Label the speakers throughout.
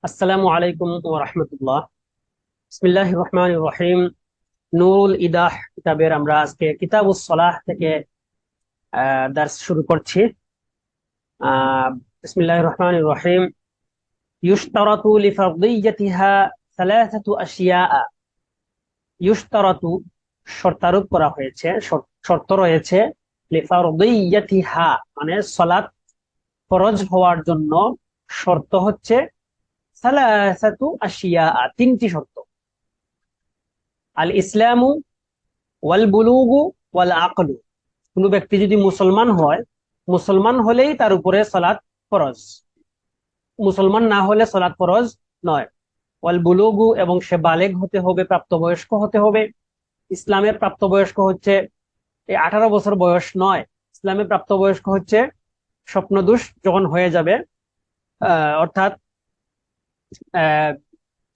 Speaker 1: আসসালামু আলাইকুম ওয়া রাহমাতুল্লাহ। বিসমিল্লাহির রহমানির রহিম। নুরুল ইদাহ কিতাবের আমরা আজকে কিতাবুস সালাহ থেকে দার্স শুরু করছি। আহ বিসমিল্লাহির রহমানির রহিম। ইউশতারাতু লিফারদিয়্যাতিহা সালাসাতু আশিয়া। ইউশতারাতু শর্তারোপ করা হয়েছে, শর্ত রয়েছে। লিফারদিয়্যাতিহা মানে সালাত ফরজ হওয়ার জন্য শর্ত হচ্ছে সালাসাতু আশিয়া, তিনটি শর্ত। আল ইসলামু ওয়াল বুলুগু ওয়াল আকলু। কোনো ব্যক্তি যদি মুসলমান হয়, মুসলমান হলেই তার উপরে সালাত ফরজ, মুসলমান না হলে সালাত ফরজ নয়। ওয়াল বুলুগু এবং সে বালেগ হতে হবে, প্রাপ্তবয়স্ক হতে হবে। ইসলামের প্রাপ্তবয়স্ক হচ্ছে এই 18 বছর বয়স নয়। ইসলামের প্রাপ্তবয়স্ক হচ্ছে স্বপ্নদোষ যখন হয়ে যাবে, অর্থাৎ আহ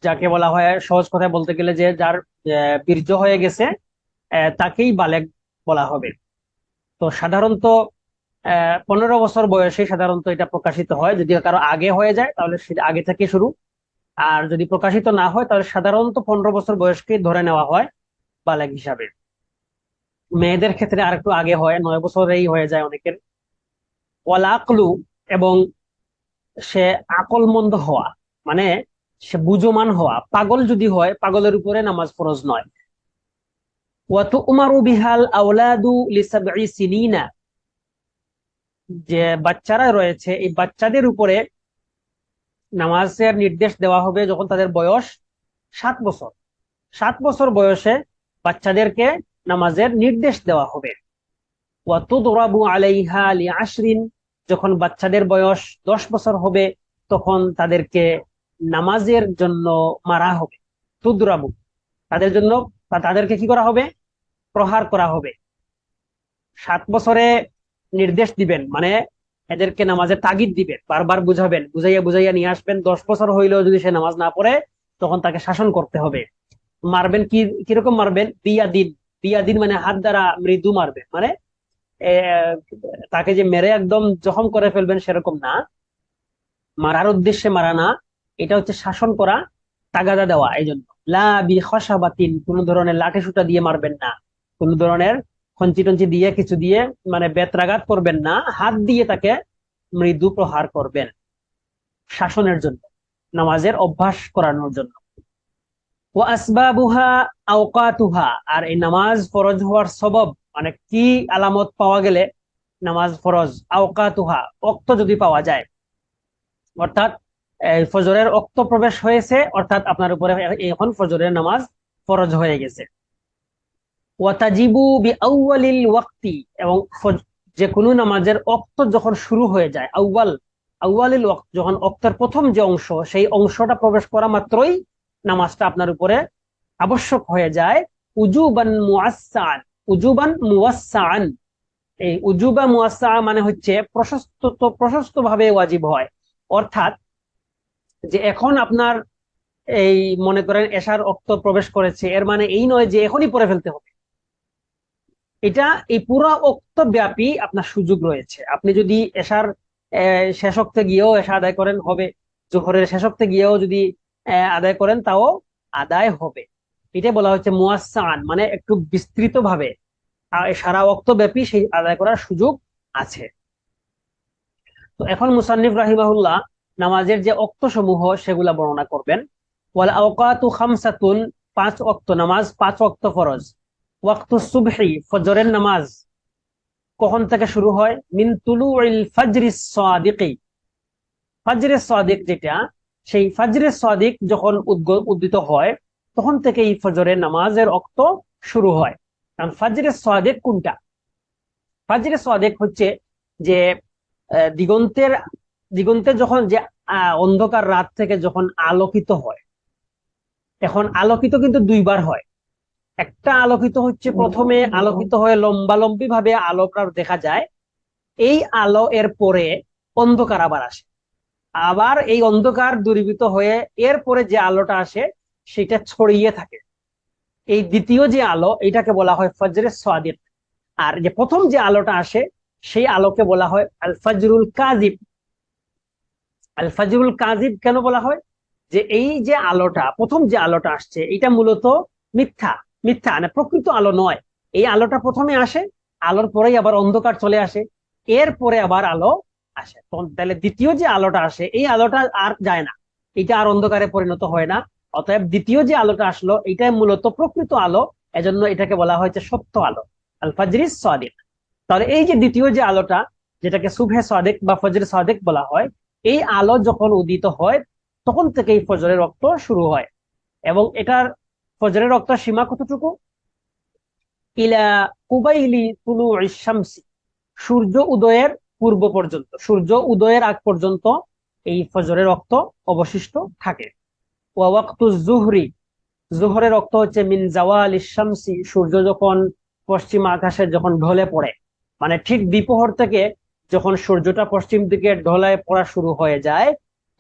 Speaker 1: যাকে বলা হয় সহজ কথায় বলতে গেলে যে যার বীর্য হয়ে গেছে, তাকেই বালেগ বলা হবে। তো সাধারণত 15 বছর বয়সে সাধারণত এটা প্রকাশিত হয়। যদি কারো আগে হয়ে যায় তাহলে সেটা আগে থেকে শুরু, আর যদি প্রকাশিত না হয় তাহলে সাধারণত 15 বছর বয়সকে ধরে নেওয়া হয় বালেগ হিসাবে। মেয়েদের ক্ষেত্রে আরেকটু আগে হয়, 9 বছরেই হয়ে যায় অনেকের। ওয়াল আকলু এবং সে আকলমন্দ হওয়া, মানে সে বুঝমান হওয়া। পাগল যদি হয়, পাগলের উপরে নামাজ ফরজ নয়। ওয়াতু উমারু বিহাল আওলাদু লিসাবঈ সিনিনা, যে বাচ্চারা রয়েছে এই বাচ্চাদের উপরে নামাজের নির্দেশ দেওয়া হবে যখন তাদের বয়স 7 বছর। 7 বছর বয়সে বাচ্চাদেরকে নামাজের নির্দেশ দেওয়া হবে। ওয়াতুদরাবু আলাইহা লিআশরিন, যখন বাচ্চাদের বয়স 10 বছর হবে তখন তাদেরকে নামাজের জন্য মারা হবে। তুদরাবু, তাদের জন্য তাদেরকে কি করা হবে? প্রহার করা হবে। 7 বছরে নির্দেশ দিবেন মানে এদেরকে নামাজের তাগিদ দিবেন, বারবার বুঝাবেন, বুঝাইয়া বুঝাইয়া নিয়ে আসবেন। 10 বছর হইলেও যদি সে নামাজ না পড়ে তখন তাকে শাসন করতে হবে। মারবেন কি, কিরকম মারবেন? বিয়া দিন। বিয়া দিন মানে হাত দ্বারা মৃদু মারবেন, মানে এ, তাকে যে মেরে একদম জখম করে ফেলবেন সেরকম না, মারার উদ্দেশ্যে মারা না, এটা হচ্ছে শাসন করা, তাগাদা দেওয়া। এই জন্য লা বি খসাবাতিন, কোন ধরনের লাঠি সুটা দিয়ে মারবেন না, কোন ধরনের খঞ্চি টঞ্চি দিয়ে কিছু দিয়ে মানে বেত্রাঘাত করবেন না, হাত দিয়ে তাকে মৃদু প্রহার করবেন, শাসনের জন্য, নামাজের অভ্যাস করানোর জন্য। ওয়া আসবাবুহা আওকাতুহা, আর এই নামাজ ফরজ হওয়ার সবব মানে কি আলামত পাওয়া গেলে নামাজ ফরজ? আওকাতুহা, ওক্ত যদি পাওয়া যায়, অর্থাৎ ফজরের ওক্ত প্রবেশ হয়েছে, অর্থাৎ আপনার উপরে এখন ফজরের নামাজ ফরজ হয়ে গেছে। ওয়াতাজিবু বিআউয়ালিল ওয়াক্তি, এবং যে কোনো নামাজের ওক্ত যখন শুরু হয়ে যায়, আউয়ালিল ওয়াক্ত, যখন ওক্তের প্রথম যে অংশ সেই অংশটা প্রবেশ করা মাত্রই নামাজটা আপনার উপরে আবশ্যক হয়ে যায়। উজুবান মুআসসাআন, উজুবান মুওয়াসসাআন। এই উজুবা মুওয়াসসা মানে হচ্ছে প্রশস্ত ভাবে ওয়াজিব হয়। অর্থাৎ যে এখন আপনার এই মনে করেন এশার ওক্ত প্রবেশ করেছে, এর মানে এই নয় যে এখনই পড়ে ফেলতে হবে। এটা এই পুরো ওক্ত ব্যাপী আপনার সুযোগ রয়েছে। আপনি যদি এশার শেষ ওক্তে গিয়েও এশা আদায় করেন হবে, জোহরের শেষ ওক্তে গিয়েও যদি আদায় করেন তাও আদায় হবে। এটা বলা হচ্ছে মুয়াসসাআন, মানে একটু বিস্তৃত ভাবে সারা ওক্ত ব্যাপী সেই আদায় করার সুযোগ আছে। তো এখন মুসান্নিফ রাহিমাহুল্লাহ নামাজের যে ওক্ত সমূহ সেগুলা বর্ণনা করবেন। ওয়াল আওকাতু খামসাতুন, 5 ওয়াক্ত নামাজ, 5 ওয়াক্ত ফরজ। ওয়াক্তু সুবহি, ফজরের নামাজ কখন থেকে শুরু হয়? মিন তুলুইল ফাজরিস সাদিকি, ফাজরে সাদিক যেটা, সেই ফাজরে সাদিক যখন উদ্দিত হয় তখন থেকেই ফজরের নামাজের ওক্ত শুরু হয়। কারণ ফাজরে সাদিক কোনটা? ফাজরে সাদিক হচ্ছে যে দিগন্তের দিগন্তের যখন যে অন্ধকার রাত থেকে যখন আলোকিত হয়। এখন আলোকিত কিন্তু দুইবার হয়। একটা আলোকিত হচ্ছে প্রথমে আলোকিত হয়ে লম্বালম্বি ভাবে আলোটা দেখা যায়, এই আলো এর পরে অন্ধকার আবার আসে, আবার এই অন্ধকার দূরীভূত হয়ে এরপরে যে আলোটা আসে সেটা ছড়িয়ে থাকে। এই দ্বিতীয় যে আলো এটাকে বলা হয় ফজরে সাদিক। আর যে প্রথম যে আলোটা আসে সেই আলোকে বলা হয় আল ফজরুল কাযিব। আল ফজরুল কাযিব কেন বলা হয়? যে এই যে আলোটা, প্রথম যে আলোটা আসছে এটা মূলত মিথ্যা, মিথ্যা মানে প্রকৃত আলো নয়। এই আলোটা প্রথমে আসে, আলোর পরেই আবার অন্ধকার চলে আসে, এরপরে আবার আলো আসে। তাহলে দ্বিতীয় যে আলোটা আসে এই আলোটা আর যায় না, এটা আর অন্ধকারে পরিণত হয় না। অতএব দ্বিতীয় যে আলোটা আসলো এটাই মূলত প্রকৃত আলো, এজন্য এটাকে বলা হয়েছে সত্য আলো, আল ফাজরিস সাদিক। তাহলে এই যে দ্বিতীয় যে আলোটা, যেটাকে সুবহে সাদিক বা ফজর সাদিক বলা হয়, এই আলো যখন উদিত হয় তখন থেকেই ফজরের রক্ত শুরু হয়। এবং এটার ফজরের রক্ত সীমা কতটুকু? ইলা কুবাইলি তুলুইশ শামসি, সূর্য উদয়ের পূর্ব পর্যন্ত, সূর্য উদয়ের আগ পর্যন্ত এই ফজরের রক্ত অবশিষ্ট থাকে। ওয়া ওয়াক্তু জুহরি, জোহরের রক্ত হচ্ছে মিন জাওয়ালিশ শামসি, সূর্য যখন পশ্চিম আকাশে যখন ঢলে পড়ে, মানে ঠিক দ্বিপ্রহর থেকে যখন সূর্যটা পশ্চিম দিকে ঢলায় পড়া শুরু হয়ে যায়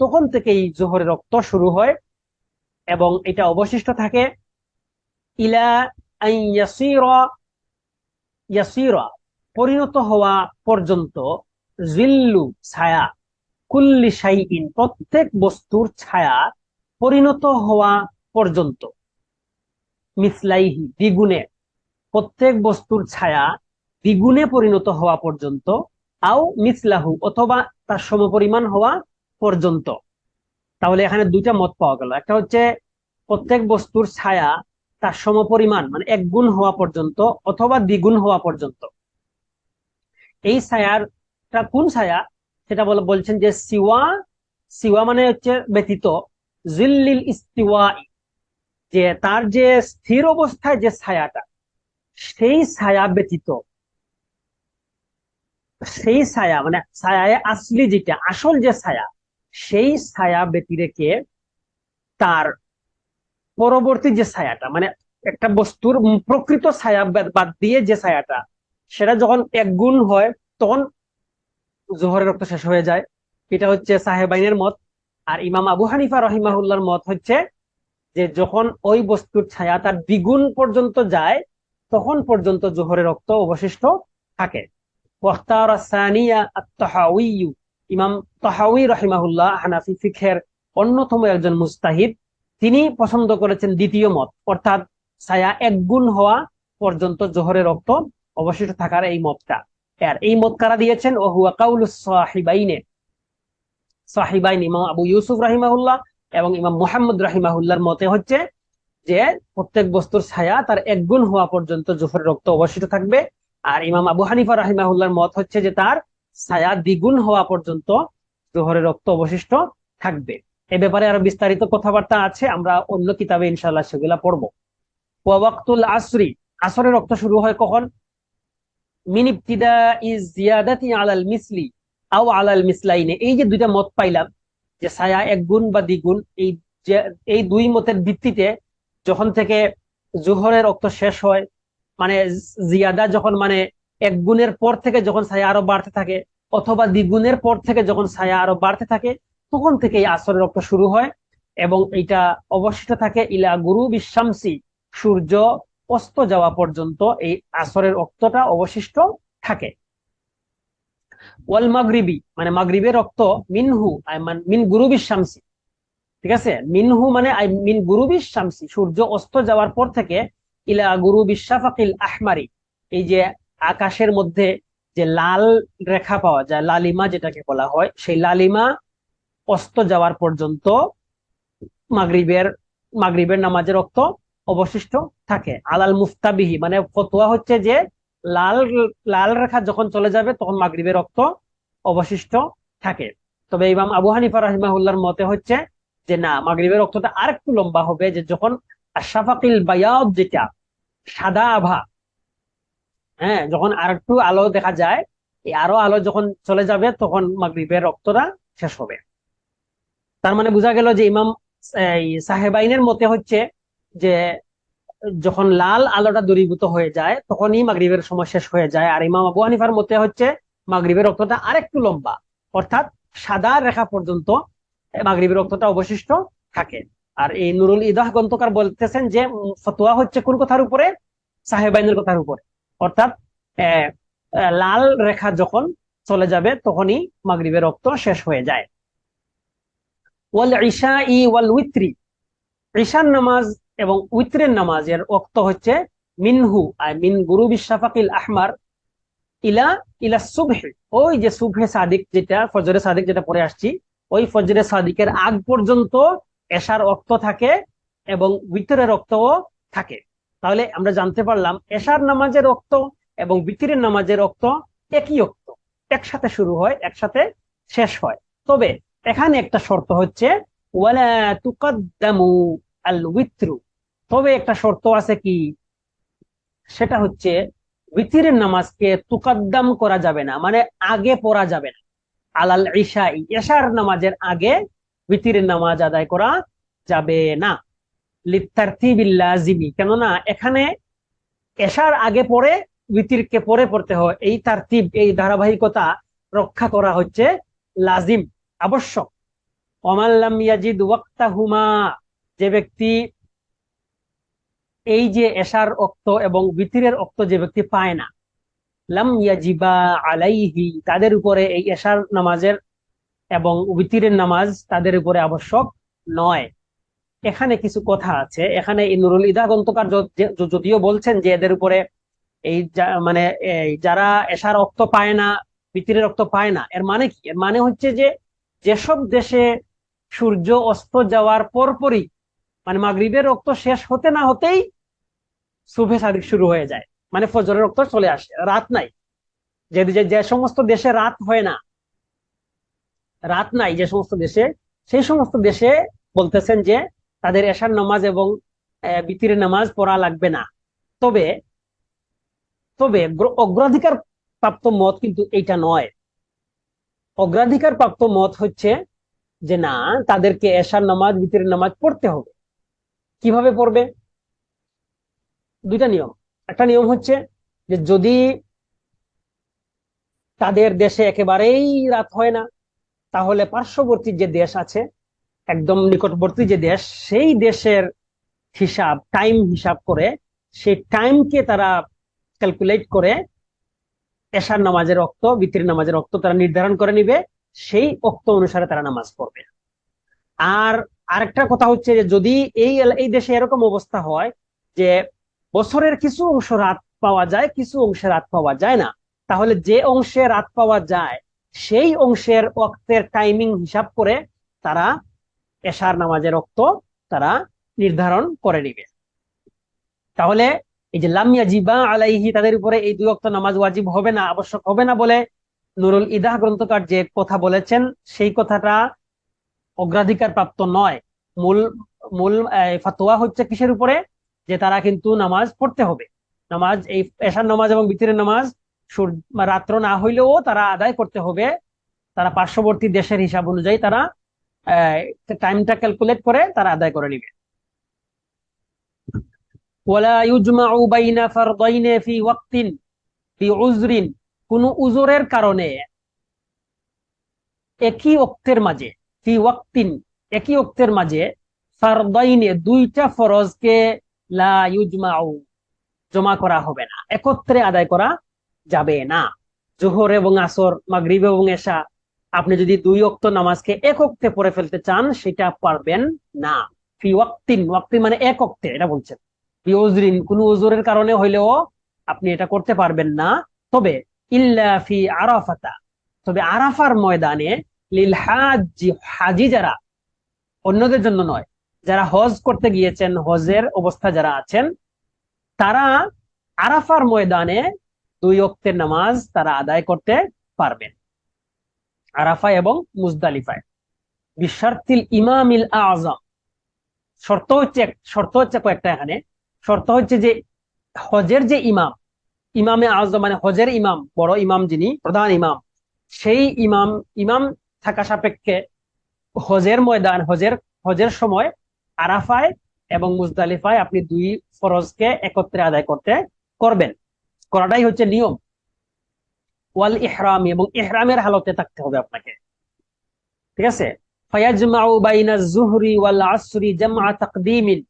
Speaker 1: তখন থেকেই জোহরের রক্ত শুরু হয় এবং এটা অবশিষ্ট থাকে ইলা আন ইয়াসিরা, ইয়াসিরা পরিণত হওয়া পর্যন্ত, জিল্লু ছায়া, কুল্লি শাইইন প্রত্যেক বস্তুর ছায়া পরিণত হওয়া পর্যন্ত, মিসলাইহি দ্বিগুণে, প্রত্যেক বস্তুর ছায়া দ্বিগুণে পরিণত হওয়া পর্যন্ত, আও মিসলাহু অথবা তার সমপরিমাণ হওয়া পর্যন্ত। তাহলে এখানে দুইটা মত পাওয়া গেল, একটা হচ্ছে প্রত্যেক বস্তুর ছায়া তার সমপরিমাণ মানে এক গুণ হওয়া পর্যন্ত অথবা দ্বিগুণ হওয়া পর্যন্ত। এই ছায়াটা কোন ছায়া সেটা বলছেন যে সিওয়া, সিওয়া মানে হচ্ছে ব্যতীত, জিল্লিল ইস্তিওয়া, যে তার যে স্থির অবস্থায় যে ছায়াটা সেই ছায়া ব্যতীত, সেই ছায়া মানে ছায়া আসলি যেটা আসল যে ছায়া, সেই ছায়া ব্যতিরেকে তার পরবর্তী যে ছায়াটা মানে একটা বস্তুর প্রকৃত ছায়া বাদ দিয়ে যে ছায়াটা, সেটা যখন এক গুণ হয় তখন জোহরের রক্ত শেষ হয়ে যায়। এটা হচ্ছে সাহেবাইনের মত। আর ইমাম আবু হানিফা রহিমাহুল্লাহর মত হচ্ছে যে যখন ওই বস্তুর ছায়া তার দ্বিগুণ পর্যন্ত যায় তখন পর্যন্ত জোহরের রক্ত অবশিষ্ট থাকে। ওয়াখতার সানিয়া আত-তাহাউই, ইমাম তাহাউই রহিমাহুল্লাহ হানাফি ফিকহের অন্যতম একজন মুস্তাহিদ, তিনি পছন্দ করেছেন দ্বিতীয় মত, অর্থাৎ ছায়া এক গুণ হওয়া পর্যন্ত জোহরের রক্ত অবশিষ্ট থাকার এই মতটা। আর এই মত কারা দিয়েছেন? ও হুয়া কাউলুস সাহিবাইনে, সাহিবাইন ইমাম আবু ইউসুফ রাহিমাহুল্লাহ এবং ইমাম মুহাম্মদ রাহিমাহুল্লাহর মতে হচ্ছে যে প্রত্যেক বস্তুর ছায়া তার এক গুণ হওয়া পর্যন্ত জোহরের রক্ত অবশিষ্ট থাকবে। আর ইমাম আবু হানিফা রাহিমাহুল্লাহর মত হচ্ছে যে তার ছায়া দ্বিগুণ হওয়া পর্যন্ত জোহরের রক্ত অবশিষ্ট থাকবে। এ ব্যাপারে আরো বিস্তারিত কথাবার্তা আছে, আমরা অন্য কিতাবে ইনশাআল্লাহ সেগুলা পড়বো। ওয়া ওয়াক্তুল আসরি, আসরের রক্ত শুরু হয় কখন? মিন ইবতিদা ইজ জিয়াদাতি আলাল মিসলি আও আলাল মিসলাইনে, এই যে দুইটা মত পাইলাম যে ছায়া এক গুণ বা দ্বিগুণ, এই যে এই দুই মতের ভিত্তিতে যখন থেকে জোহরের রক্ত শেষ হয়, মানে জিয়াদা যখন মানে এক গুণের পর থেকে যখন ছায়া আরো বাড়তে থাকে অথবা দ্বিগুণের পর থেকে যখন ছায়া আরো বাড়তে থাকে তখন থেকে এই আসরের রক্ত শুরু হয় এবং এটা অবশিষ্ট থাকে ইলা গুরুবিশ শামসি, সূর্য অস্ত যাওয়া পর্যন্ত এই আসরের রক্তটা অবশিষ্ট থাকে। ওয়াল মাগরিবি মানে মাগরিবের রক্ত মিনহু মিন গুরুবিশ শামসি, ঠিক আছে, মিনহু মানে মিন গুরুবিশ শামসি, সূর্য অস্ত যাওয়ার পর থেকে ইলা গুরুবিশ শাফাকিল আহমারি, এই যে আকাশের মধ্যে যে লাল রেখা পাওয়া যায়, লালিমা যেটাকে বলা হয়, সেই লালিমা অস্ত যাওয়ার পর্যন্ত মাগরিবের মাগরিবের নামাজের রক্ত অবশিষ্ট থাকে। আলাল মুফতাবিহি মানে ফতোয়া হচ্ছে যে লাল লাল রেখা যখন চলে যাবে তখন মাগরিবের রক্ত অবশিষ্ট থাকে। তবে ইমাম আবু হানিফা রাহিমাহুল্লাহর মতে হচ্ছে যে না, মাগরিবের রক্তটা আরেকটু লম্বা হবে, যে যখন আশফাকিল বায়াদ, যেটা সাদা আভা, হ্যাঁ, যখন আরেকটু আলো দেখা যায়, এই আরো আলো যখন চলে যাবে তখন মাগরিবের রক্তটা শেষ হবে। তার মানে বোঝা গেল যে ইমাম এই সাহেবাইনের মতে হচ্ছে যে যখন লাল আলোটা দূরীভূত হয়ে যায় তখনই মাগরিবের সময় শেষ হয়ে যায়। আর ইমাম আবু হানিফার মতে হচ্ছে মাগরিবের রক্তটা আরেকটু লম্বা, অর্থাৎ সাদা রেখা পর্যন্ত মাগরিবের রক্তটা অবশিষ্ট থাকে। আর এই নুরুল ইদাহ গ্রন্থকার বলতেছেন যে ফতোয়া হচ্ছে কোন কথার উপরে? সাহেবাইনের কথার উপরে, অর্থাৎ আহ, লাল রেখা যখন চলে যাবে তখনই মাগরিবের রক্ত শেষ হয়ে যায়। ওয়াল ইশাই ওয়াল উইত্রি, ঈশার নামাজ এবং উইত্রের নামাজের ওয়াক্ত হচ্ছে মিনহু আই মিন গুরুবি শাফাকিল আহমার ইলা ইলা সুবহি, ওই যে সুবহে সাদিক যেটা ফজরে সাদিক যেটা পরে আসছি, ওই ফজরে সাদিকের আগ পর্যন্ত এশার ওয়াক্ত থাকে এবং উইতরের ওয়াক্তও থাকে। তাহলে আমরা জানতে পারলাম এশার নামাজের ওয়াক্ত এবং বিতিরের নামাজের ওয়াক্ত একই ওয়াক্ত, একসাথে শুরু হয় একসাথে শেষ হয়। তবে এখানে একটা শর্ত হচ্ছে ওয়ালা তুকাদ্দামু আল উইত্রু, তবে একটা শর্ত আছে কি, সেটা হচ্ছে উইতিরের নামাজকে তুকাদ্দাম করা যাবে না, মানে আগে পড়া যাবে না, আলাল ইশাই, এশার নামাজের আগে উইতিরের নামাজ আদায় করা যাবে না, লিতারতিবিল লাজিমি, কেননা এখানে এশার আগে পড়ে উইতিরকে পরে পড়তে হয়, এই তারতিব এই ধারাবাহিকতা রক্ষা করা হচ্ছে লাজিম, আবশ্যক। ওমাল্লাম ইয়াজিদ ওয়াক্তাহুমা, যে ব্যক্তি এই যে এশার ওক্ত এবং বিতিরের ওক্ত যে ব্যক্তি পায় না, লাম ইয়াজিবা আলাইহি, তাদের উপরে এই এশার নামাজের এবং বিতিরের নামাজ তাদের উপরে আবশ্যক নয়। এখানে কিছু কথা আছে, এখানে নুরুল ইদা গ্রন্থকার যদিও বলছেন যে এদের উপরে এই মানে যারা এশার ওক্ত পায় না, বিতিরের ওক্ত পায় না, এর মানে কি, এর মানে হচ্ছে যে যেসব দেশে সূর্য অস্ত যাওয়ার পরপরই মানে মাগরিবের রক্ত শেষ হতে না হতেই সুবহে সাদিক শুরু হয়ে যায়, মানে ফজরের রক্ত চলে আসে, রাত নাই। যে যে সমস্ত দেশে রাত হয় না, রাত নাই যে সমস্ত দেশে, সেই সমস্ত দেশে বলতেছেন যে তাদের এশার নামাজ এবং বিতিরের নামাজ পড়া লাগবে না। তবে তবে অগ্রাধিকার প্রাপ্ত মত কিন্তু এইটা নয়। অগ্রাধিকার প্রাপ্ত মত হচ্ছে যে না, তাদেরকে এশার নামাজ বিতিরের নামাজ পড়তে হবে। কিভাবে পড়বে? দুইটা নিয়ম। একটা নিয়ম হচ্ছে যে যদি তাদের দেশে একেবারেই রাত হয় না, তাহলে পার্শ্ববর্তী যে দেশ আছে, একদম নিকটবর্তী যে দেশ, সেই দেশের হিসাব টাইম হিসাব করে, সেই টাইমকে তারা ক্যালকুলেট করে এশার নামাজের ওক্ত বিতির নামাজের ওক্ত তারা নির্ধারণ করে নিবে, সেই ওক্ত অনুসারে তারা নামাজ পড়বে। আর আরেকটা কথা হচ্ছে যে যদি এই দেশে এরকম অবস্থা হয় যে বছরের কিছু অংশ রাত পাওয়া যায়, কিছু অংশে রাত পাওয়া যায় না, তাহলে যে অংশে রাত পাওয়া যায় সেই অংশের ওয়াক্তের টাইমিং হিসাব করে তারা এশার নামাজের ওক্ত তারা নির্ধারণ করে নিবে। তাহলে এই যে লাম ইয়াজিবা আলাইহি, তাদের উপরে এই দুই ওয়াক্ত নামাজ ওয়াজিব হবে না, আবশ্যক হবে না বলে নুরুল ইদাহ গ্রন্থকার যে কথা বলেছেন, সেই কথাটা অগ্রাধিকার প্রাপ্ত নয়। মূল মূল ফাতোয়া হচ্ছে কিসের উপরে, যে তারা কিন্তু নামাজ পড়তে হবে, নামাজ এই এশার নামাজ এবং বিতিরের নামাজ রাত্র না হইলেও তারা আদায় করতে হবে। তারা পার্শ্ববর্তী দেশের হিসাব অনুযায়ী তারা টাইমটা ক্যালকুলেট করে তারা আদায় করে নিবে। ওয়ালা ইউজমাউ বাইনা ফারদাইনি ফি ওয়াক্তিন বিউযরিন, কোন উযরের কারণে একই ওয়াক্তের মাঝে, ফি ওয়াক্তিন একই ওয়াক্তের মাঝে, ফারদাইনে দুইটা ফরজকে লা ইউজমাউ জমা করা হবে না, একত্রে আদায় করা যাবে না। জোহর এবং আসর, মাগরিব এবং এশা, আপনি যদি দুই ওয়াক্ত নামাজকে এক ওয়াক্তে পড়ে ফেলতে চান সেটা পারবেন না। ফি ওয়াক্তিন, ওয়াক্তি মানে এক ওয়াক্তে, এটা বলছেন। বিউযরিন, কোন উযরের কারণে হইলেও আপনি এটা করতে পারবেন না। তবে ইল্লা ফি আরাফাতা, তবে আরাফার ময়দানে, লিল হাজি, হাজি যারা, অন্যদের জন্য নয়, যারা হজ করতে গিয়েছেন, হজের অবস্থা যারা আছেন, তারা আরাফার ময়দানে দুই ওয়াক্তের নামাজ তারা আদায় করতে পারবেন, আরাফা এবং মুজদালিফায়। বিশারতিল ইমামিল আযম, শর্ত হচ্ছে কয়েকটা এখানে। শর্ত হচ্ছে যে হজের যে ইমাম, ইমামে আযম মানে হজের ইমাম, বড় ইমাম যিনি প্রধান ইমাম, সেই ইমাম থাকা সাপেক্ষে হজের ময়দান, হজের সময় আরাফায় এবং মুজদালিফায় আপনি দুই ফরজকে একত্রে আদায় করবেন, করাটাই হচ্ছে নিয়ম। ওয়াল ইহরাম, এবং ইহরামের হালতে থাকতে হবে আপনাকে, ঠিক আছে। ফায়াজমাউ বাইনা যুহরি ওয়াল আসরি জামআ তাকদীমিন,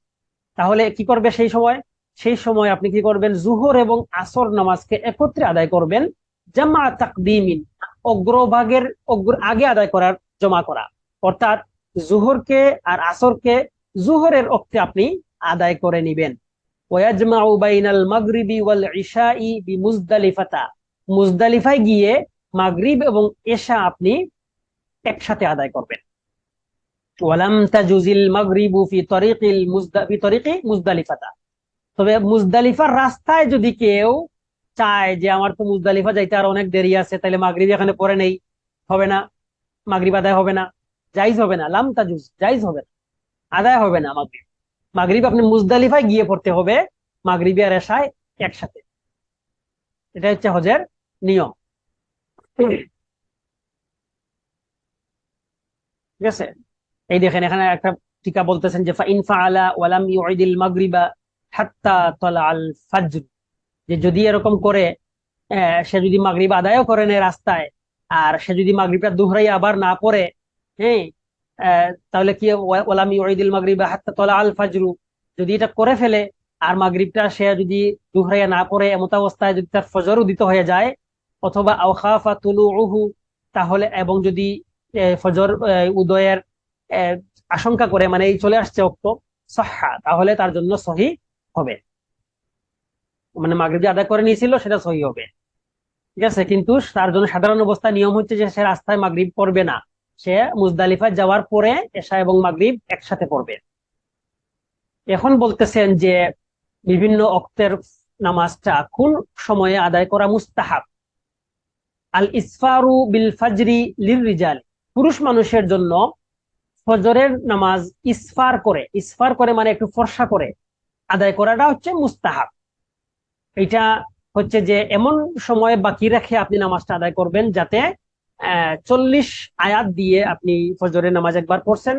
Speaker 1: তাহলে কি করবে সেই সময়? সেই সময় আপনি কি করবেন? জুহর এবং আসর নামাজকে একত্রে আদায় করবেন, জামআ তাকদীমিন, আগে আদায় করার, জমা করা। অর্থাৎ জুহরকে আর আসরকে জুহরের ওক্তে আপনি আদায় করে নিবেন। ওয়াজমাউ বাইনাল মাগরিবি ওয়াল ইশাই বিমুজদালিফাতা, মুজদালিফায় গিয়ে মাগরিব এবং এশা আপনি একসাথে আদায় করবেন। ওয়ালাম তাজুজিল মাগরিবু ফি তরিকি মুজদালিফাতা, তবে মুজদালিফার রাস্তায় যদি কেউ চায় যে আমার তো মুজদালিফা যাইতে আর অনেক দেরি আছে, তাহলে মাগরিব এখানে পরে নেই, হবে না, মাগরিব আদায় হবে না, জাইজ হবে না, লাম তাজুজ জাইজ হবে না, আদায় হবে না মাগরিব। মাগরিব আপনি মুজদালিফায় গিয়ে পড়তে হবে, মাগরিব আর এশায় একসাথে। এটা হচ্ছে হজের নিয়ম। ঠিক আছে, এই দেখেন এখানে একটা টিকা বলতেছেন যে ফাইন ফাআলা ওয়ালাম ইউইদিল মাগরিবা হাত্তা তালাল ফাজর, যে যদি এরকম করে সে যদি মাগরিব আদায়ও করে নেয় রাস্তায়, আর সে যদি মাগরিবটা দুহরাই আবার না পড়ে, হ্যাঁ, তাহলে কি ওয়ালাম ইউইদিল মাগরিবা হাত্তা তালাল ফাজরু, যদি এটা করে ফেলে আর মাগরিবটা সে যদি দুহরাইয়া না পড়ে এমত অবস্থায় যদি তার ফজর উদিত হয়ে যায়, অথবা আও খাফা তুলুহু, তাহলে এবং যদি ফজর উদয়ের আশঙ্কা করে, মানে এই চলে আসছে অক্ত, সহহা, তাহলে তার জন্য সহি হবে, মানে মাগরিব যে আদায় করে নিয়েছিল সেটা সহি হবে। ঠিক আছে, কিন্তু তার জন্য সাধারণ অবস্থায় নিয়ম হচ্ছে যে সে রাস্তায় মাগরিব পড়বে না, সে মুজদালিফায় যাওয়ার পরে এশা এবং মাগরিব একসাথে পড়বে। এখন বলতেছেন যে বিভিন্ন অক্তের নামাজটা কোন সময়ে আদায় করা মুস্তাহাব। আল ইসফারু বিল ফাজরি লির রিজাল, পুরুষ মানুষের জন্য ফজরের নামাজ ইসফার করে মানে একটু ফর্সা করে আদায় করাটা হচ্ছে মুস্তাহাব। এটা হচ্ছে যে এমন সময় বাকি রেখে আপনি নামাজটা আদায় করবেন যাতে 40 আয়াত দিয়ে আপনি ফজরের নামাজ একবার পড়ছেন,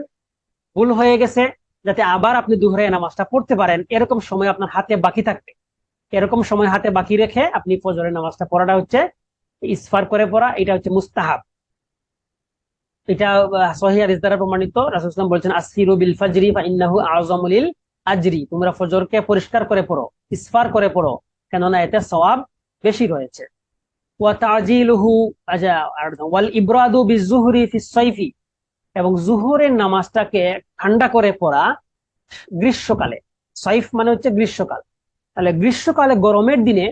Speaker 1: ভুল হয়ে গেছে, যাতে আবার আপনি দুহরে নামাজটা পড়তে পারেন, এরকম সময় আপনার হাতে বাকি থাকবে। এরকম সময় হাতে বাকি রেখে আপনি ফজরের নামাজটা পড়াটা হচ্ছে ইসফার করে পড়া, এটা হচ্ছে মুস্তাহাব। এটা সহিহ হাদিস দ্বারা প্রমাণিত। রাসূলুল্লাহ সাল্লাল্লাহু আলাইহি ওয়াসাল্লাম বলেছেন আসফিরু বিল ফাজরি ফা ইন্নাহু আযযামু লিল আজরি, তোমরা ফজরকে পরিষ্কার করে পড়ো, ইসফার করে পড়ো, কেননা এতে সওয়াব বেশি রয়েছে। ওয়া তাজিলুহু ওয়াল ইবরাদু বিযুহরি ফিস সাইফি, এবং জুহরের নামাজটাকে ঠান্ডা করে পড়া গ্রীষ্মকালে। সাইফ মানে হচ্ছে গ্রীষ্মকাল, তাহলে গ্রীষ্মকালে গরমের দিনে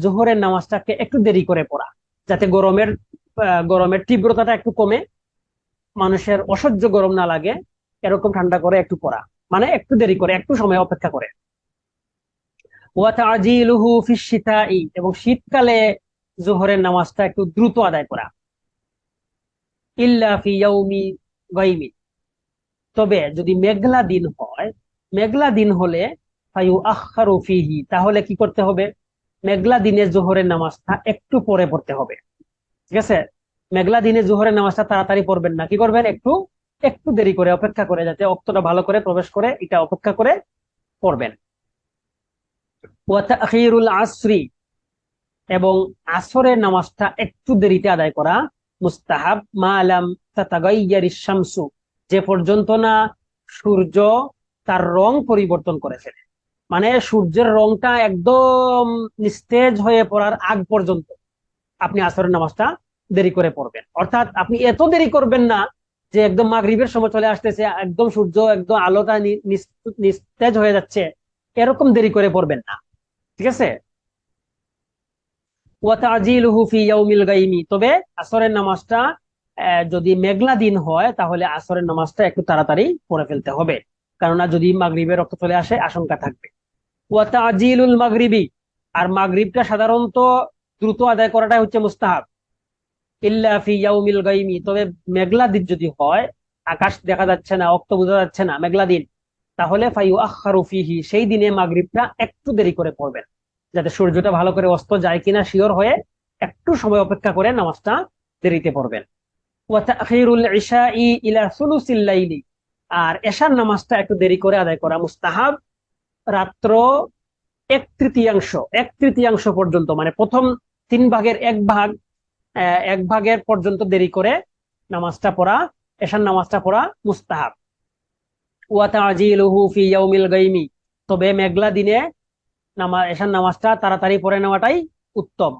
Speaker 1: জোহরের নামাজটাকে একটু দেরি করে পড়া, যাতে গরমের তীব্রতাটা একটু কমে, মানুষের অসহ্য গরম না লাগে, এরকম ঠান্ডা করে একটু পড়া, মানে একটু দেরি করে, একটু সময় অপেক্ষা করে। ওয়া তাজিলুহু ফিশ শিতাই, এবং শীতকালে জোহরের নামাজটা একটু দ্রুত আদায় করা। ইল্লা ফি ইয়াউমি গায়মি, তবে যদি মেঘলা দিন হয়, মেঘলা দিন হলে ফায়ু আখারু ফিহি, তাহলে কি করতে হবে, মেঘলা দিনে জোহরের নামাজটা একটু পরে পড়তে হবে। ঠিক আছে, মেঘলা দিনে জোহরের নামাজটা তাড়াতাড়ি পড়বেন না, কি করবেন, একটু একটু দেরি করে অপেক্ষা করে, যাতে অক্তটা ভালো করে প্রবেশ করে, এটা অপেক্ষা করে পড়বেন। ওয়া তাখিরুল আসরি, এবং আসরের নামাজটা একটু দেরিতে আদায় করা মুস্তাহাব, মা লাম তাতাগাইয়ারিশ শামসু, যে পর্যন্ত না সূর্য তার রং পরিবর্তন করে ফেলে, মানে সূর্যের রংটা একদম নিস্তেজ হয়ে পড়ার আগ পর্যন্ত আপনি আসরের নামাজটা দেরি করে পড়বেন। অর্থাৎ আপনি এত দেরি করবেন না যে একদম মাগরিবের সময় চলে আসতেছে, একদম সূর্য একদম আলোটা নিস্তেজ হয়ে যাচ্ছে, এরকম দেরি করে পড়বেন না। ঠিক আছে, ওয়া তাজিলুহু ফি ইয়াউমিল গায়মি, তবে আসরের নামাজটা যদি মেঘলা দিন হয় তাহলে আসরের নামাজটা একটু তাড়াতাড়ি পড়ে ফেলতে হবে, কেননা যদি মাগরিবের রক্ত চলে আসে আশঙ্কা থাকবে। ওয়া তাজিলুল মাগরিবি, আর মাগরিবটা সাধারণত দ্রুত আদায় করাটাই হচ্ছে মুস্তাহাব। ইল্লা ফি ইয়াউমিল গায়মি, তবে মেঘলা দিন যদি হয়, আকাশ দেখা যাচ্ছে না, অক্ত বোঝা যাচ্ছে না, মেঘলা দিন, তাহলে ফায়ু আখারু ফিহি, সেই দিনে মাগরিবটা একটু দেরি করে পড়বেন, যাতে সূর্যটা ভালো করে অস্ত যায় কিনা শিওর হয়ে একটু সময় অপেক্ষা করে নামাজটা দেরিতে পড়বেন। ওয়া তাখিরুল ইশাই ইলা সুলুসিল লাইলি, আর এশার নামাজটা একটু দেরি করে আদায় করা মুস্তাহাব, রাত্র এক তৃতীয়াংশ পর্যন্ত, মানে প্রথম 3 ভাগের 1 ভাগের পর্যন্ত দেরি করে নামাজটা পড়া, এশার নামাজটা পড়া মুস্তাহাব। ওয়া তাজিলুহু ফি ইয়াউমিল গায়মি, তবে মেঘলা দিনে এশার নামাজটা তাড়াতাড়ি পড়ে নেওয়াটাই উত্তম।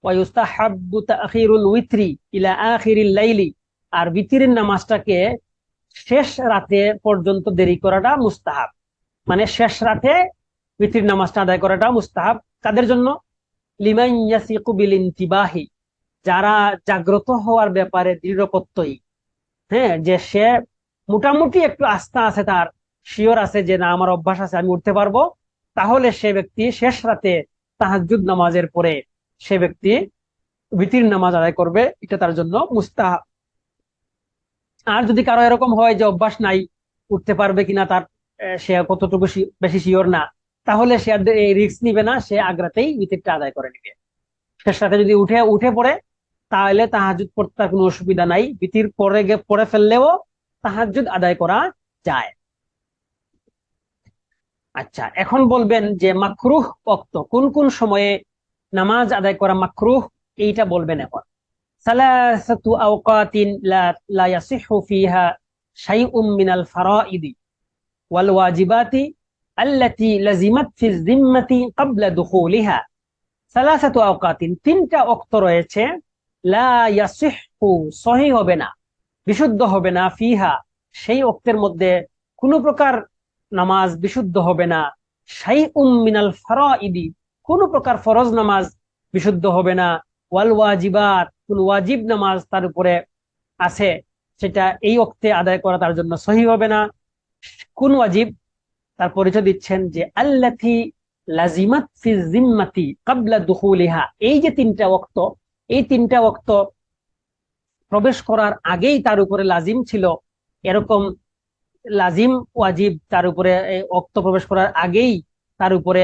Speaker 1: ওয়া ইউস্তাহাব্বু তাখিরুল উইত্রি ইলা আখিরিল লাইলি, আর বিতিরের নামাজটাকে শেষ রাতে পর্যন্ত দেরি করাটা মুস্তাহাব, মানে শেষ রাতে বিতির নামাজটা আদায় করাটা মুস্তাহাব। কাদের জন্য? লিমান ইয়াসিকু বিল ইনতিবাহি, যারা জাগ্রত হওয়ার ব্যাপারে দৃঢ়প্রত্যয়ী, হ্যাঁ, যে সে মোটামুটি একটু আস্থা আছে, তার শিওর আছে যে না আমার অভ্যাস আছে, আমি উঠতে পারবো, তাহলে সে ব্যক্তি শেষ রাতে তাহাজ্জুদ নামাজের পরে সে ব্যক্তি বিতির নামাজ আদায় করবে, এটা তার জন্য মুস্তাহাব। আর যদি কারো এরকম হয় যে অভ্যাস নাই, উঠতে পারবে কিনা তার সে কতটুকু বেশি শিওর না, তাহলে সে এই রিস্ক নিবে না, সে আগ্রাতেই বিতিরটা আদায় করে নিবে। শেষ রাতে যদি উঠে উঠে পড়ে তাহলে তাহাজ্জুদ পড়তে তার কোনো অসুবিধা নাই, বিতির পড়ে ফেললেও তাহাজ্জুদ আদায় করা যায়। আচ্ছা, এখন বলবেন যে মাকরুহ ওয়াক্ত, কোন কোন সময়ে নামাজ আদায় করা মাকরুহ, এইটা বলবেন এখন। সালাসাতু আওকাতিন লা ইয়াসিহু ফিহা শাইউম মিনাল ফারাইদি ওয়াল ওয়াজিবাতি আল্লাতী লাজিমাত ফি যিম্মাতি ক্বাবলা দুখুলিহা। সালাসাতু আওকাতিন, তিনটা ওয়াক্ত রয়েছে, লা ইয়াসিহু, সহিহ হবে না, বিশুদ্ধ হবে না, ফিহা, সেই ওয়াক্তের মধ্যে কোনো প্রকার নামাজ বিশুদ্ধ হবে না, শাইউম মিনাল ফারাইদি, কোনো প্রকার ফরজ নামাজ বিশুদ্ধ হবে না, ওয়াল ওয়াজিবাত, কোন ওয়াজিব নামাজ তার উপরে আছে সেটা এই ওয়াক্তে আদায় করা তার জন্য সহিহ হবে না। কোন ওয়াজিব? তার পরিচয় দিচ্ছেন যে আল্লাতী লাজিমাত ফি যিম্মাতি ক্বাবলা দুখুলিহা, এই যে তিনটা ওয়াক্ত, এই তিনটা ওয়াক্ত প্রবেশ করার আগেই তার উপরে লাজিম ছিল, এরকম লাজিম ওয়াজিব তার উপরে ওয়াক্ত প্রবেশ করার আগেই তার উপরে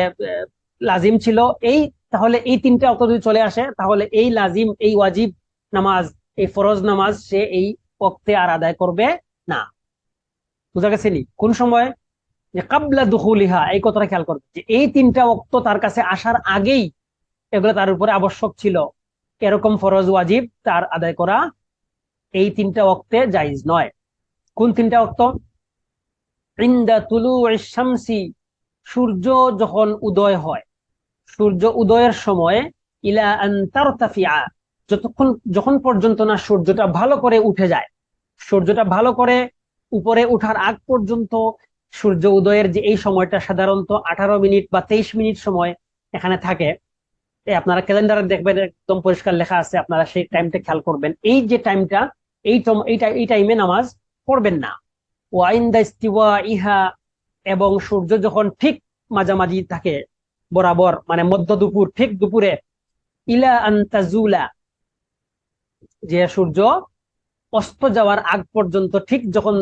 Speaker 1: লাজিম ছিল, এই তাহলে এই তিনটা ওয়াক্ত যদি চলে আসে তাহলে এই লাজিম, এই ওয়াজিব নামাজ, এই ফরজ নামাজ সে এই ওয়াক্তে আর আদায় করবে না। বুঝা গেছে নি? কোন সময়? যে কাবলা দুখুলিহা, এই কথাটা খেয়াল করবে যে এই তিনটা ওয়াক্ত তার কাছে আসার আগেই এগুলো তার উপরে আবশ্যক ছিল, এরকম ফরজ ওয়াজিব তার আদায় করা এই তিনটা ওয়াক্তে জায়েজ নয়। কোন তিনটা ওয়াক্ত? ইনদা তুলুইশ শামসি, সূর্য যখন উদয় হয়, সূর্য উদয়ের সময়, ইলা আন তারতাফিআ, যখন পর্যন্ত না সূর্যটা ভালো করে উঠে যায়, সূর্যটা ভালো করে উপরে উঠার আগ পর্যন্ত সূর্য উদয়ের যে এই সময়টা সাধারণত 18 মিনিট বা 23 মিনিট সময় এখানে থাকে। আপনারা ক্যালেন্ডারে দেখবেন একদম পরিষ্কার লেখা আছে, আপনারা সেই টাইমটা খেয়াল করবেন, এই যে টাইমটা, এই টাইমে নামাজ পড়বেন না। ওয়াইন্দা ইস্তিওয়া ইহা, এবং সূর্য যখন ঠিক মাঝামাঝি থাকে, বরাবর মানে মধ্য দুপুর, ঠিক দুপুরে, ইলা আন্তাজুলা, যে সূর্য অস্ত যাওয়ার আগ পর্যন্ত, ঠিক যখন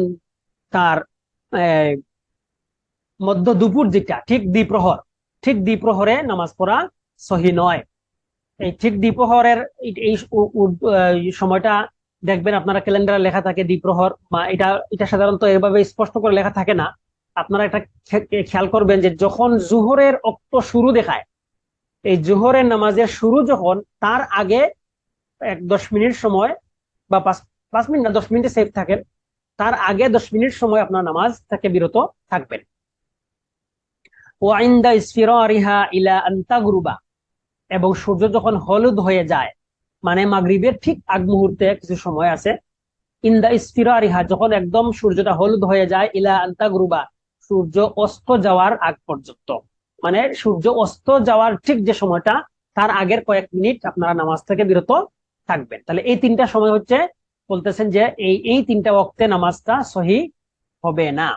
Speaker 1: তার মধ্য দুপুর যেটা, ঠিক দ্বিপ্রহর, ঠিক দ্বিপ্রহরে নামাজ পড়া সহি নয়। এই ঠিক দ্বিপ্রহরের এই সময়টা দেখবেন আপনারা ক্যালেন্ডারে লেখা থাকে দ্বিপ্রহর, বা এটা এটা সাধারণত এভাবে স্পষ্ট করে লেখা থাকে না। আপনারা এটা খেয়াল করবেন যে যখন জোহরের অক্ত শুরু দেখায়, এই জোহরের নামাজের শুরু যখন, তার আগে 10 মিনিট সময় বা 5 মিনিট না 10 মিনিটে সেফ থাকেন, তার আগে 10 মিনিট সময় আপনার নামাজ থেকে বিরত থাকবেন। ওয়াইন্দা ইসফিরারিহা ইলা আন তাগরুবা, এবং সূর্য যখন হলুদ হয়ে যায়, মানে মাগরিবের ঠিক আগ মুহূর্তে কিছু সময় আছে, ইন্দা ইসফিরারিহা, যখন একদম সূর্যটা হলুদ হয়ে যায়, ইলা আন তাগরুবা, সূর্য অস্ত যাওয়ার আগ পর্যন্ত, মানে সূর্য অস্ত যাওয়ার ঠিক যে সময়টা, তার আগের কয়েক মিনিট আপনারা নামাজ থেকে বিরত থাকবেন। তাহলে এই তিনটা সময় হচ্ছে, বলতেছেন যে এই তিনটা ওয়াক্তে নামাজটা সহি হবে না।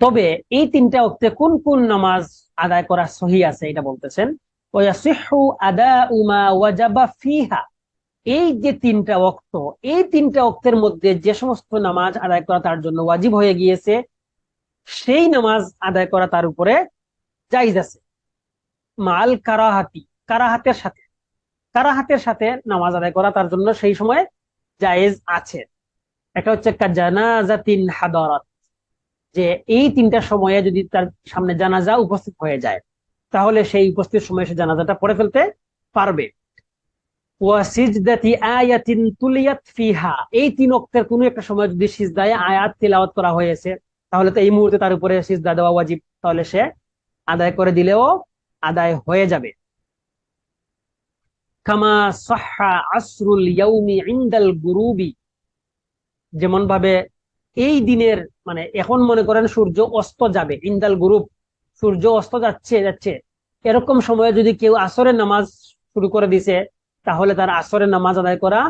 Speaker 1: তবে এই তিনটা ওয়াক্তে কোন কোন নামাজ আদায় করা সহি আছে এটা বলতেছেন। ওয়াসিহু আদাউ মা ওয়াজাবা ফিহা, এই যে তিনটা ওয়াক্ত, এই তিনটা ওয়াক্তের মধ্যে যে সমস্ত নামাজ আদায় করা তার জন্য ওয়াজিব হয়ে গিয়েছে, সেই নামাজ আদায় করা তার উপরে জায়েজ আছে। মাল কারাহাতি, কারাহাতের সাথে, কারাহাতের সাথে নামাজ আদায় করা তার জন্য সেই সময় জায়েজ আছে। একটা হচ্ছে জানাজাতিন হাদারাত, যে এই তিনটা সময়ে যদি তার সামনে জানাজা উপস্থিত হয়ে যায়, তাহলে সেই উপস্থিত সময়ে সে জানাজাটা পড়ে ফেলতে পারবে। ওয়াসিজদাতি আয়াতিন তুলিয়াত ফিহা, এই তিন ওয়াক্তের কোনো একটা সময় যদি সিজদায়ে আয়াত তিলাওয়াত করা হয়েছে, তাহলে তো এই মুহূর্তে তার উপরে সিজদা দেওয়া ওয়াজিব, তাহলে সে আদায় করে দিলেও আদায় হয়ে যাবে। কামা সাহহা আসরুল ইয়াউমি ইনদাল গুরুবি, যেমন ভাবে এই দিনের মানে এখন মনে করেন সূর্য অস্ত যাবে, ইন্দাল গ্রুপ, সূর্য অস্ত যাচ্ছে যাচ্ছে, এরকম সময়ে যদি কেউ আসরের নামাজ শুরু করে দিছে, তাহলে তার আসরের নামাজ আদায় করা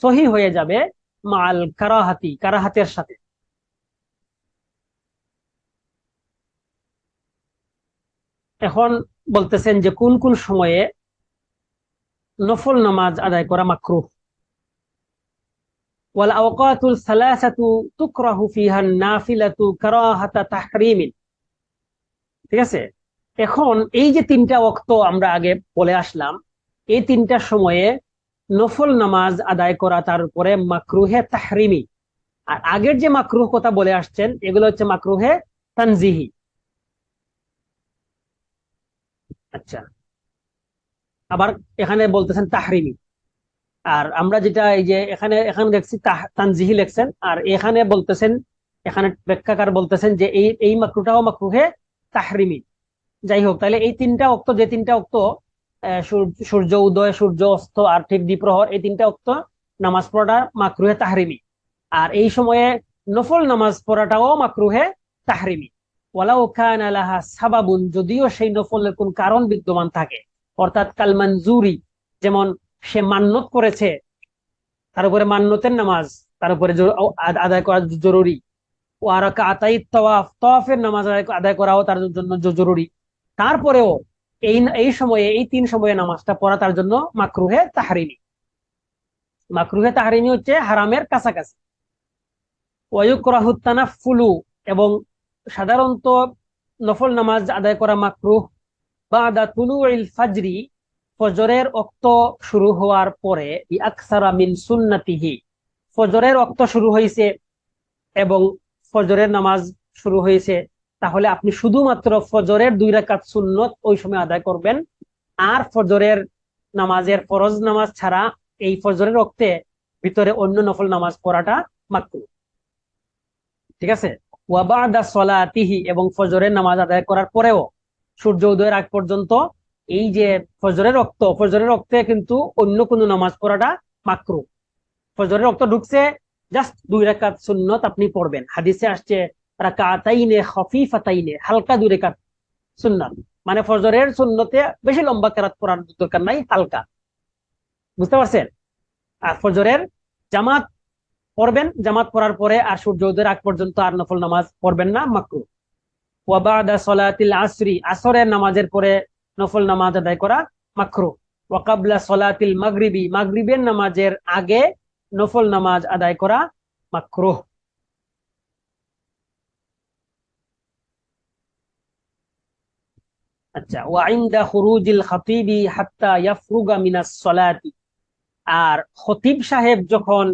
Speaker 1: সহি হয়ে যাবে মাল কারাহাতি, কারাহাতের সাথে। এখন বলতেছেন যে কোন কোন সময়ে নফল নামাজ আদায় করা মাকরুহ। ওয়াল আওকাতুল সালাসাতু তুকরাহু ফিহা নাফিলাতু কারাহাতা তাহরিমিন। ঠিক আছে, এখন এই যে তিনটা ওয়াক্ত আমরা আগে বলে আসলাম, এই তিনটা সময়ে নফল নামাজ আদায় করা তার উপরে মাকরুহে তাহরিমি। আর আগের যে মাকরুহ কথা বলে আসছেন এগুলো হচ্ছে মাকরুহে তানজিহি। আচ্ছা, আবার এখানে বলতেছেন তাহরিমি। আর আমরা যেটা এই যে এখানে এখানে দেখছি তানজিহি লেখছেন, আর এখানে বলতেছেন, এখানে ব্যাখ্যাকার বলতেছেন যে এই এই মাকরুটাও মাকরুহে তাহরিমি। যাই হোক, তাহলে এই তিনটা অক্ত, যে তিনটা অক্ত সূর্য উদয়, সূর্য অস্ত আর ঠিক দ্বিপ্রহর, এই তিনটা অক্ত নামাজ পড়াটা মাকরুহে তাহরিমি। আর এই সময়ে নফল নামাজ পড়াটাও মাকরুহে তাহরিমি। ওয়ালাউ কানা লাহা সাবাবুন, যদিও সেই নফলের কোন কারণ বিদ্যমান থাকে, অর্থাৎ কাল মানজুরি, যেমন সে মান্যত করেছে, তার উপরে মান্যতের নামাজ তার উপরে আদায় করা জরুরি। ওয়া রাকাতাই তাওয়াফ, তাওয়াফের নামাজ আদায় করাও তার জন্য জরুরি। তারপরেও এই এই সময়ে, এই তিন সময়ে নামাজটা পড়া তার জন্য মাকরুহে তাহরিমি। মাকরুহে তাহরিমি হচ্ছে হারামের কাছাকাছি। ওয়ায়ুকরাহু তানাফফুলু, এবং সাধারণত নফল নামাজ আদায় করা মাকরুহ বাদা তুলুইল ফাজরি, ফজরের ওক্ত শুরু হওয়ার পরে, আকসারা মিন সুন্নাতিহি, ফজরের ওক্ত শুরু হয়েছে এবং ফজরের নামাজ শুরু হয়েছে, তাহলে আপনি শুধুমাত্র ফজরের 2 রাকাত সুন্নত ওই সময় আদায় করবেন। আর ফজরের নামাজের ফরজ নামাজ ছাড়া এই ফজরের ওক্তে ভিতরে অন্য নফল নামাজ পড়াটা মাকরুহ। ঠিক আছে, ওয়া বাদা সলাতিহি, এবং ফজরের নামাজ আদায় করার পরেও সূর্য উদয়ের আগ পর্যন্ত এই যে ফজরের রক্ত, ফজরের রক্তে কিন্তু অন্য কোনো নামাজ পড়াটা মাকরুহ। ফজরের রক্ত ঢুকছে, জাস্ট 2 রাকাত সুন্নত আপনি পড়বেন। হাদিসে আসছে রাকাতাইনে খফিফাতাইনে, হালকা 2 রাকাত সুন্নাত, মানে ফজরের সুন্নতে বেশি লম্বা কেরাত পড়ার দরকার নাই, হালকা। বুঝতে পারছেন? আর ফজরের জামাত পড়বেন, জামাত পড়ার পরে আর সূর্য উদয়ের আগ পর্যন্ত আর নফল নামাজ পড়বেন না, মাকরুহ। ওয়া বাদা সলাতিল আসরি, আসরের নামাজের পরে নফল নামাজ আদায় করা মাকরুহ। ওয়া ক্বাবলা সলাতিল মাগরিবি, মাগরিবের নামাজের আগে নফল নামাজ আদায় করা মাকরুহ। আচ্ছা, ওয়া ইনদা খুরুজিল খাতিবি হাত্তা ইয়াফরুগা মিনাস সলাতি, আর খতিব সাহেব যখন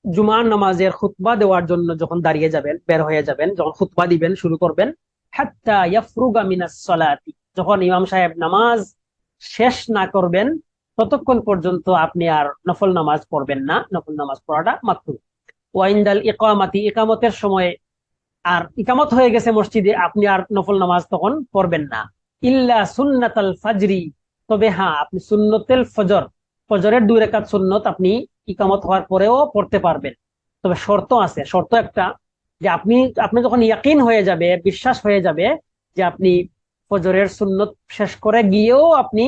Speaker 1: জুমার নামাজের খুতবা দেওয়ার জন্য যখন দাঁড়িয়ে যাবেন, বের হয়ে যাবেন, যখন খুতবা দিবেন, শুরু করবেন, হাত্তা ইয়াফরুগা মিনাস সালাতি, যখন ইমাম সাহেব নামাজ শেষ না করবেন ততক্ষণ পর্যন্ত আপনি আর নফল নামাজ পড়বেন না, নফল নামাজ পড়াটা মাকরুহ। ওয়াইন্দাল ইকামাতি, ইকামতের সময়, আর ইকামত হয়ে গেছে মসজিদে, আপনি আর নফল নামাজ তখন পড়বেন না। ইল্লা সুন্নাতাল ফাজরি, তবে হ্যাঁ আপনি সুন্নতেল ফজর, ফজরের 2 রাকাত সুন্নত আপনি ইকামত হওয়ার পরেও পড়তে পারবেন। তবে শর্ত আছে, শর্ত একটা, যে আপনি আপনি যখন ইয়াকিন হয়ে যাবে, বিশ্বাস হয়ে যাবে যে আপনি ফজরের সুন্নত শেষ করে গিয়েও আপনি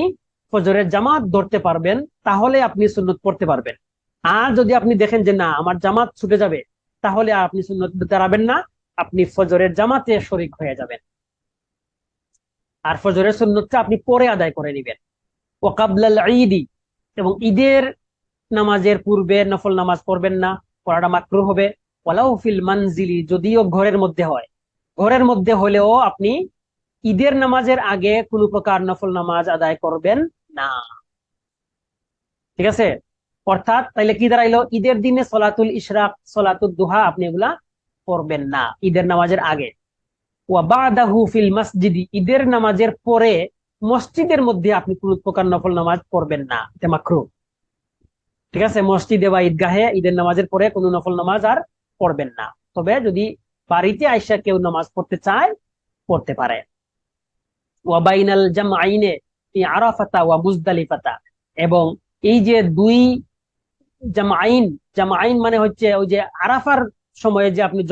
Speaker 1: ফজরের জামাত ধরতে পারবেন, তাহলে আপনি সুন্নত পড়তে পারবেন। আর যদি আপনি দেখেন যে না আমার জামাত ছুটে যাবে, তাহলে আপনি সুন্নত দাঁড়াবেন না, আপনি ফজরের জামাতে শরীক হয়ে যাবেন। আর ফজরের সুন্নতটা আপনি পরে আদায় করে নেবেন। ও কাবলাল ঈদি, এবং ঈদের নামাজের পূর্বে নফল নামাজ পড়বেন না, পড়াটা মাকরুহ হবে। ওয়ালাউ ফিল মানজিলি, যদিও ঘরের মধ্যে হয়, ঘরের মধ্যে হলেও আপনি ঈদের নামাজের আগে কোনো প্রকার নফল নামাজ আদায় করবেন না। ঠিক আছে, অর্থাৎ তাইলে কি দাঁড়াইলো, ঈদের দিনে সলাতুল ইশরাক, সলাতুল দুহা আপনি এগুলা পড়বেন না ঈদের নামাজের আগে। ওয়া বাদাহু ফিল মসজিদি, ঈদের নামাজের পরে মসজিদের মধ্যে আপনি কোনো প্রকার নফল নামাজ পড়বেন না, এটা মাকরুহ। ঠিক আছে, মসজিদে বা ঈদগাহে ঈদের নামাজের পরে কোনো নফল নামাজ আর পড়বেন না। তবে যদি বাড়িতে আইসা কেউ নামাজ পড়তে চায়, পড়তে পারে। ওয়া বাইনাল জামআইনে ফি আরাফাতা ওয়া মুজদালিফাতা, এবং এই যে দুই জামাইন, জামাইন মানে হচ্ছে ওই যে আরাফার সময়ে যে আপনি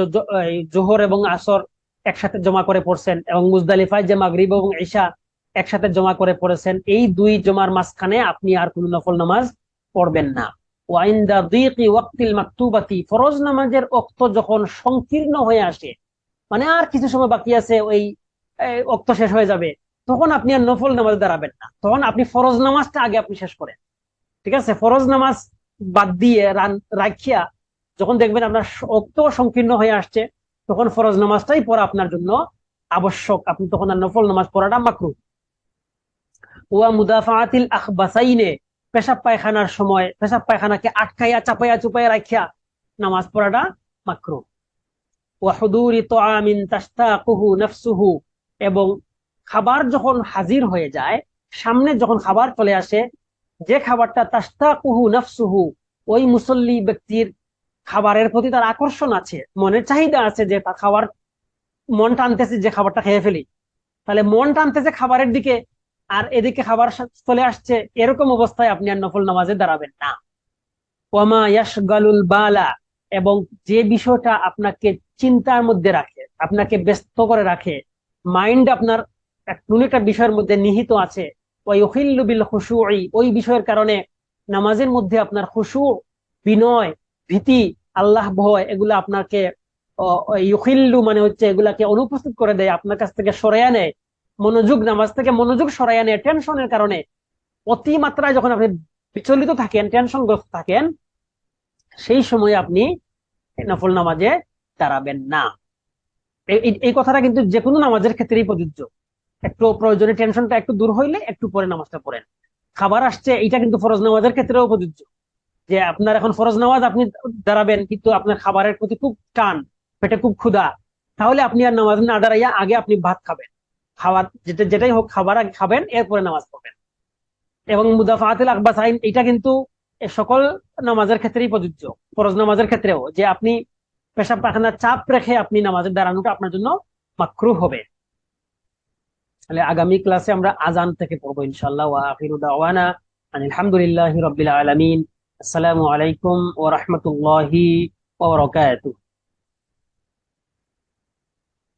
Speaker 1: জোহর এবং আসর একসাথে জমা করে পড়ছেন, এবং মুজদালিফায় যে মাগরিব এবং ঈশা একসাথে জমা করে পড়েছেন, এই দুই জমার মাঝখানে আপনি আর কোনো নফল নামাজ পড়বেন না। ওয়াইন্দা দিকি ওয়াক্তিল মাকতুবাতি, ফরজ নামাজের ওক্ত যখন সংকীর্ণ হয়ে আসে, মানে আর কিছু সময় বাকি আছে ওই ওক্ত শেষ হয়ে যাবে, তখন আপনি আর নফল নামাজ দাঁড়াবেন না, তখন আপনি ফরজ নামাজটা আগে আপনি শেষ করেন। ঠিক আছে, ফরজ নামাজ বাদ দিয়ে রাখিয়া যখন দেখবেন আপনার অক্ত সংকীর্ণ হয়ে আসছে, তখন ফরজ নামাজটাই পড়া আপনার জন্য আবশ্যক, আপনি তখন আর নফল নামাজ পড়াটা মাকরুহ। ওয়া মুদাফাআতিল আখবাসাইনে, পেশাব পায়খানার সময় পেশাব পায়খানাকে আটকাইয়া চাপাইয়া চুপাইয়া রাখিয়া নামাজ পড়াটা মাকরুহ। ওয়া হুদুরি তুআমিন তাশতাকুহু নাফসুহু, এবং খাবার যখন হাজির হয়ে যায়, সামনে যখন খাবার চলে আসে, যে খাবারটা তাশতাকুহু নাফসুহু, ওই মুসল্লি ব্যক্তির খাবারের প্রতি তার আকর্ষণ আছে, মনের চাহিদা আছে, যে তার খাবার মন টানতেছে যে খাবারটা খেয়ে ফেলি, তাহলে মন টানতেছে খাবারের দিকে, আর এদিকে খাবার চলে আসছে, এরকম অবস্থায় আপনি আর নফল নামাজে দাঁড়াবেন না। ওয়ামা ইয়াশগালুল বালা, এবং যে বিষয়টা আপনাকে চিন্তার মধ্যে রাখে, আপনাকে ব্যস্ত করে রাখে, মাইন্ড আপনার কোন একটা বিষয়ের মধ্যে নিহিত আছে, ওয়াইউখিল্লু বিল খুশুই, ওই বিষয়ের কারণে নামাজের মধ্যে আপনার খুশু, বিনয়, ভীতি, আল্লাহ ভয়, এগুলা আপনাকে ইউখিল্লু মানে হচ্ছে এগুলাকে অনুপস্থিত করে দেয়, আপনার কাছ থেকে সরাইয়া নেয়, মনোযোগ, নামাজ থেকে মনোযোগ সরাইয়া নেয় টেনশনের কারণে। অতিমাত্রায় যখন আপনি বিচলিত থাকেন, টেনশনগ্রস্ত থাকেন, সেই সময় আপনি নফল নামাজে দাঁড়াবেন না। এই কথাটা কিন্তু যে কোনো নামাজের ক্ষেত্রেই প্রযোজ্য। একটু প্রয়োজনে টেনশনটা একটু দূর হইলে একটু পরে নামাজটা পড়েন। খাবার আসছে, এটা কিন্তু ফরজ নামাজের ক্ষেত্রেও প্রযোজ্য, যে আপনার এখন ফরজ নামাজ আপনি দাঁড়াবেন, কিন্তু আপনার খাবারের প্রতি খুব টান, পেটে খুব ক্ষুধা, তাহলে আপনি আর নামাজ না দাঁড়াইয়া আগে আপনি ভাত খাবেন, খাবার যেটাই হোক খাবার আগে খাবেন, এরপরে নামাজ পড়বেন। এবং মুদাফাআতুল আখবাসাইন, এটা কিন্তু সকল নামাজের ক্ষেত্রেই প্রযোজ্য, ফরজ নামাজের ক্ষেত্রেও, যে আপনি পেশাব পায়খানার চাপ রেখে আপনি নামাজের দাঁড়ানোটা আপনার জন্য মাকরুহ হবে। তাহলে আগামী ক্লাসে আমরা আজান থেকে পড়বো ইনশাআল্লাহ। ওয়া আখিরু দাওয়ানা আনিল হামদুলিল্লাহি রাব্বিল আলামিন। আসসালামু আলাইকুম ওয়া রাহমাতুল্লাহি ওয়া বারাকাতুহু।